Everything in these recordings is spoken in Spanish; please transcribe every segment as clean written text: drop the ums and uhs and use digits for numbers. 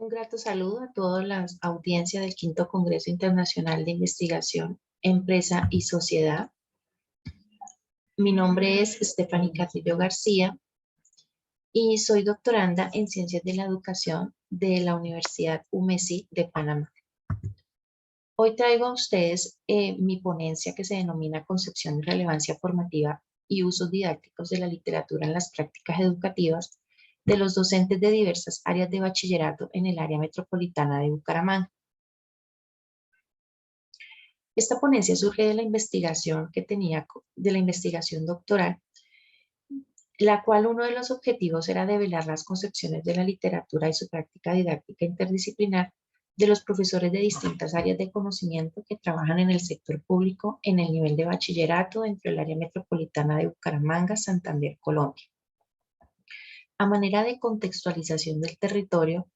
Un grato saludo a toda la audiencia del Quinto Congreso Internacional de Investigación, Empresa y Sociedad. Mi nombre es Stephanie Carrillo García y soy doctoranda en Ciencias de la Educación de la Universidad UMESI de Panamá. Hoy traigo a ustedes mi ponencia que se denomina Concepción y Relevancia Formativa y Usos Didácticos de la Literatura en las Prácticas Educativas de los docentes de diversas áreas de bachillerato en el área metropolitana de Bucaramanga. Esta ponencia surge de la investigación doctoral, la cual uno de los objetivos era develar las concepciones de la literatura y su práctica didáctica interdisciplinar de los profesores de distintas áreas de conocimiento que trabajan en el sector público en el nivel de bachillerato dentro del área metropolitana de Bucaramanga, Santander, Colombia. A manera de contextualización del territorio,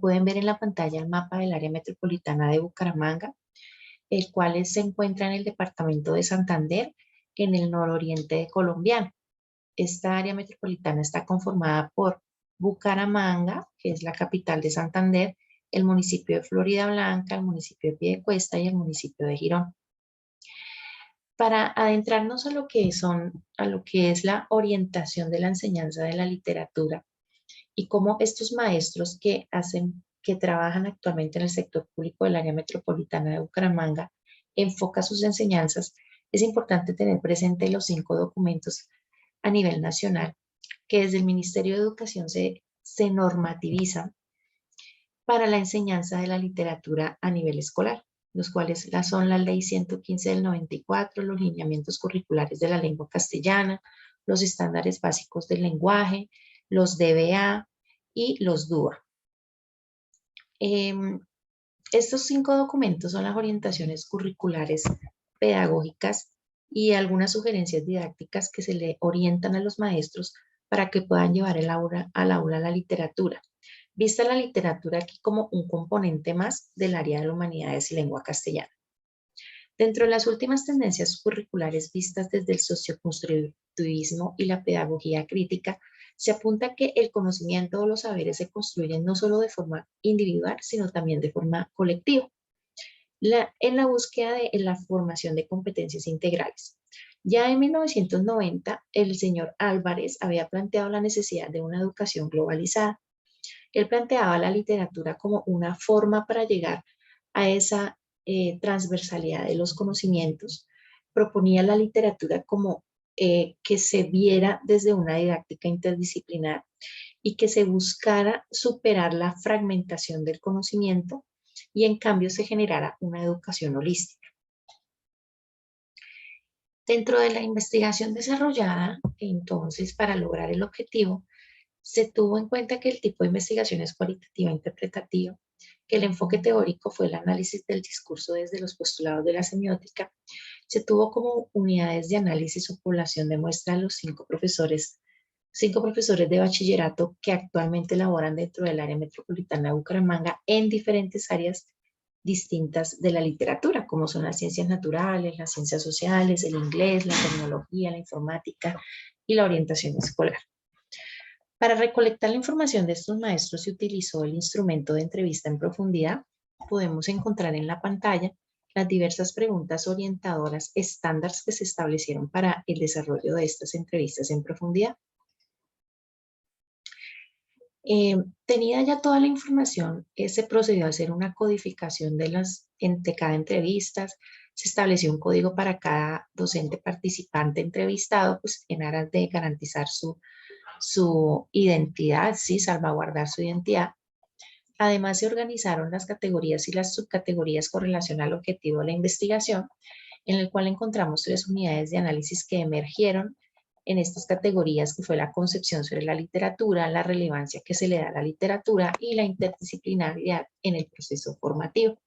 pueden ver en la pantalla el mapa del área metropolitana de Bucaramanga, el cual se encuentra en el departamento de Santander, en el nororiente colombiano. Esta área metropolitana está conformada por Bucaramanga, que es la capital de Santander, el municipio de Florida Blanca, el municipio de Piedecuesta y el municipio de Girón. Para adentrarnos a lo que es la orientación de la enseñanza de la literatura y cómo estos maestros que trabajan actualmente en el sector público del área metropolitana de Bucaramanga enfoca sus enseñanzas, es importante tener presente los 5 documentos a nivel nacional que desde el Ministerio de Educación se normativizan para la enseñanza de la literatura a nivel escolar, los cuales son la Ley 115 del 94, los lineamientos curriculares de la lengua castellana, los estándares básicos del lenguaje, los DBA y los DUA. Estos 5 documentos son las orientaciones curriculares pedagógicas y algunas sugerencias didácticas que se le orientan a los maestros para que puedan llevar al aula la literatura. Vista la literatura aquí como un componente más del área de las humanidades y lengua castellana. Dentro de las últimas tendencias curriculares vistas desde el socioconstructivismo y la pedagogía crítica, se apunta que el conocimiento o los saberes se construyen no solo de forma individual, sino también de forma colectiva, en la búsqueda de la formación de competencias integrales. Ya en 1990, el señor Álvarez había planteado la necesidad de una educación globalizada. Él planteaba la literatura como una forma para llegar a esa transversalidad de los conocimientos. Proponía la literatura como que se viera desde una didáctica interdisciplinar y que se buscara superar la fragmentación del conocimiento y en cambio se generara una educación holística. Dentro de la investigación desarrollada, entonces, para lograr el objetivo, se tuvo en cuenta que el tipo de investigación es cualitativa e interpretativa, que el enfoque teórico fue el análisis del discurso desde los postulados de la semiótica. Se tuvo como unidades de análisis o población de muestra a los 5 profesores de bachillerato que actualmente laboran dentro del área metropolitana de Bucaramanga en diferentes áreas distintas de la literatura, como son las ciencias naturales, las ciencias sociales, el inglés, la tecnología, la informática y la orientación escolar. Para recolectar la información de estos maestros se utilizó el instrumento de entrevista en profundidad. Podemos encontrar en la pantalla las diversas preguntas orientadoras estándares que se establecieron para el desarrollo de estas entrevistas en profundidad. Tenida ya toda la información, se procedió a hacer una codificación de cada entrevista. Se estableció un código para cada docente participante entrevistado, pues en aras de garantizar su identidad, sí, salvaguardar su identidad. Además, se organizaron las categorías y las subcategorías con relación al objetivo de la investigación, en el cual encontramos 3 unidades de análisis que emergieron en estas categorías, que fue la concepción sobre la literatura, la relevancia que se le da a la literatura y la interdisciplinaridad en el proceso formativo.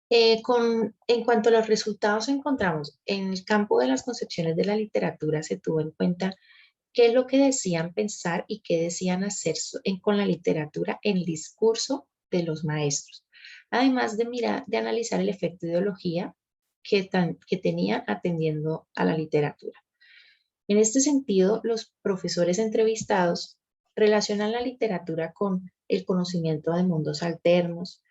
En cuanto a los resultados, encontramos en el campo de las concepciones de la literatura se tuvo en cuenta qué es lo que decían pensar y qué decían hacer con la literatura en el discurso de los maestros. Además de analizar el efecto de ideología que tenían atendiendo a la literatura. En este sentido, los profesores entrevistados Relacionan la literatura con el conocimiento de mundos alternos,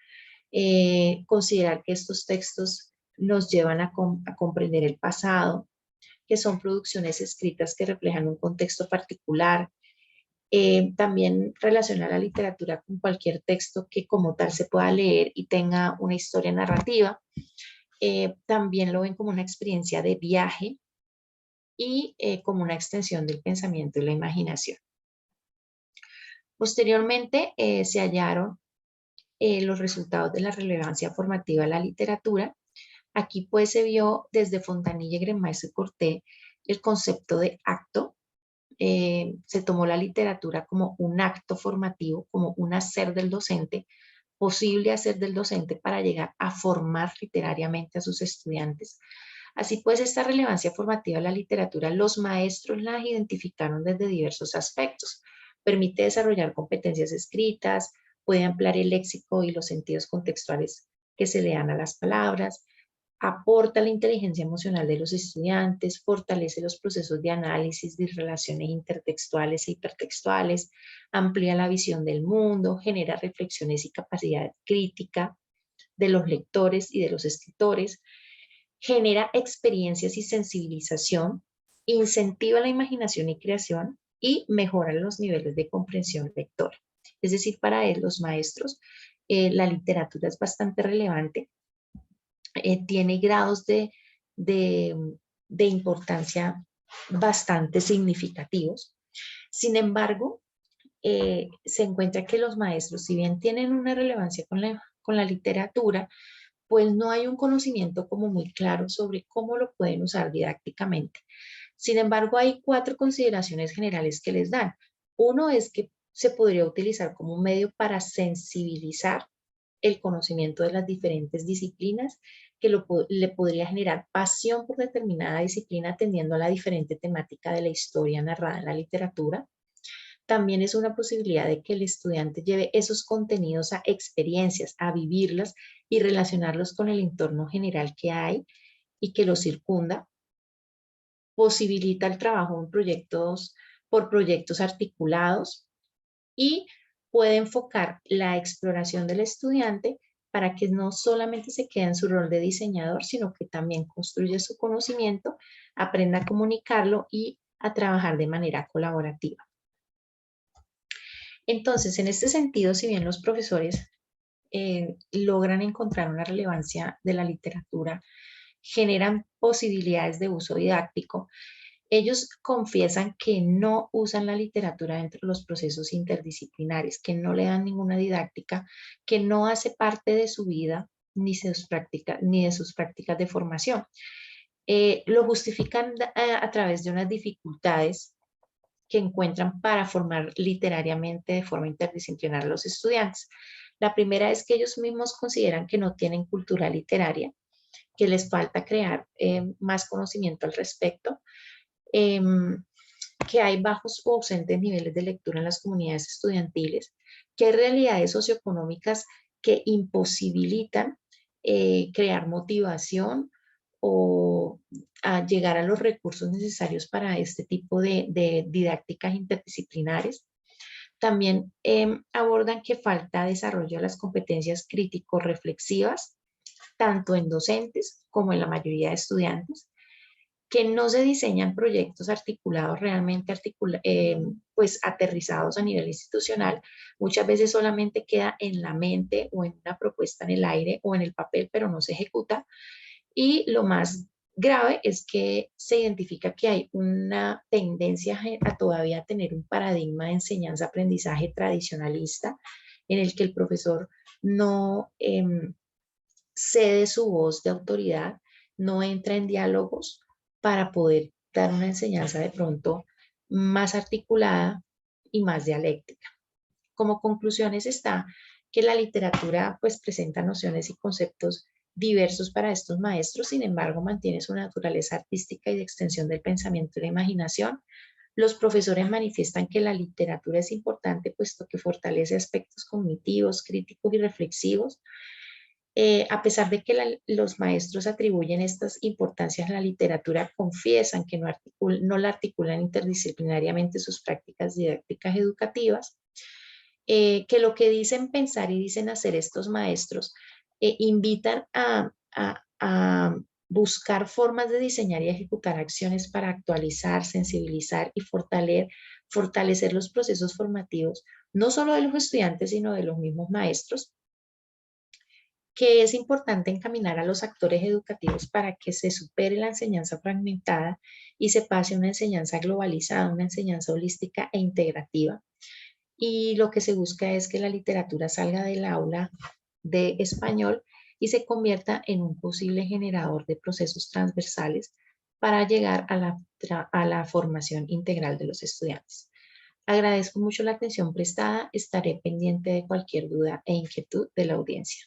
considerar que estos textos nos llevan a comprender el pasado, que son producciones escritas que reflejan un contexto particular. También relacionar la literatura con cualquier texto que como tal se pueda leer y tenga una historia narrativa. También lo ven como una experiencia de viaje y como una extensión del pensamiento y la imaginación. Posteriormente se hallaron los resultados de la relevancia formativa de la literatura. Aquí pues se vio desde Fontanilla, Grenmeister y Corté el concepto de acto. Se tomó la literatura como un acto formativo, como un hacer del docente, posible hacer del docente para llegar a formar literariamente a sus estudiantes. Así pues, esta relevancia formativa de la literatura, los maestros la identificaron desde diversos aspectos. Permite desarrollar competencias escritas, puede ampliar el léxico y los sentidos contextuales que se le dan a las palabras, aporta la inteligencia emocional de los estudiantes, fortalece los procesos de análisis de relaciones intertextuales e hipertextuales, amplía la visión del mundo, genera reflexiones y capacidad crítica de los lectores y de los escritores, genera experiencias y sensibilización, incentiva la imaginación y creación y mejora los niveles de comprensión lectora. Es decir, para él, los maestros, la literatura es bastante relevante, tiene grados de, de importancia bastante significativos. Sin embargo, se encuentra que los maestros, si bien tienen una relevancia con la literatura, pues no hay un conocimiento como muy claro sobre cómo lo pueden usar didácticamente. Sin embargo, hay 4 consideraciones generales que les dan. Uno es que se podría utilizar como un medio para sensibilizar el conocimiento de las diferentes disciplinas, que le podría generar pasión por determinada disciplina atendiendo a la diferente temática de la historia narrada en la literatura. También es una posibilidad de que el estudiante lleve esos contenidos a experiencias, a vivirlas y relacionarlos con el entorno general que hay y que lo circunda. Posibilita el trabajo en por proyectos articulados y puede enfocar la exploración del estudiante para que no solamente se quede en su rol de diseñador, sino que también construya su conocimiento, aprenda a comunicarlo y a trabajar de manera colaborativa. Entonces, en este sentido, si bien los profesores logran encontrar una relevancia de la literatura, generan posibilidades de uso didáctico, ellos confiesan que no usan la literatura dentro de los procesos interdisciplinares, que no le dan ninguna didáctica, que no hace parte de su vida ni de sus prácticas de formación. Lo justifican a través de unas dificultades que encuentran para formar literariamente de forma interdisciplinar a los estudiantes. La primera es que ellos mismos consideran que no tienen cultura literaria, que les falta crear más conocimiento al respecto, que hay bajos o ausentes niveles de lectura en las comunidades estudiantiles, que hay realidades socioeconómicas que imposibilitan crear motivación o a llegar a los recursos necesarios para este tipo de didácticas interdisciplinares. También abordan que falta desarrollo de las competencias crítico-reflexivas, tanto en docentes como en la mayoría de estudiantes, que no se diseñan proyectos articulados, realmente pues aterrizados a nivel institucional. Muchas veces solamente queda en la mente o en una propuesta en el aire o en el papel, pero no se ejecuta. Y lo más grave es que se identifica que hay una tendencia a todavía tener un paradigma de enseñanza-aprendizaje tradicionalista en el que el profesor no cede su voz de autoridad, no entra en diálogos para poder dar una enseñanza de pronto más articulada y más dialéctica. Como conclusiones está que la literatura pues presenta nociones y conceptos diversos para estos maestros, sin embargo mantiene su naturaleza artística y de extensión del pensamiento y la imaginación. Los profesores manifiestan que la literatura es importante puesto que fortalece aspectos cognitivos, críticos y reflexivos, A pesar de que los maestros atribuyen estas importancias a la literatura, confiesan que no la articulan interdisciplinariamente sus prácticas didácticas educativas, que lo que dicen pensar y dicen hacer estos maestros invitan a buscar formas de diseñar y ejecutar acciones para actualizar, sensibilizar y fortalecer los procesos formativos, no solo de los estudiantes, sino de los mismos maestros, que es importante encaminar a los actores educativos para que se supere la enseñanza fragmentada y se pase a una enseñanza globalizada, una enseñanza holística e integrativa. Y lo que se busca es que la literatura salga del aula de español y se convierta en un posible generador de procesos transversales para llegar a la formación integral de los estudiantes. Agradezco mucho la atención prestada. Estaré pendiente de cualquier duda e inquietud de la audiencia.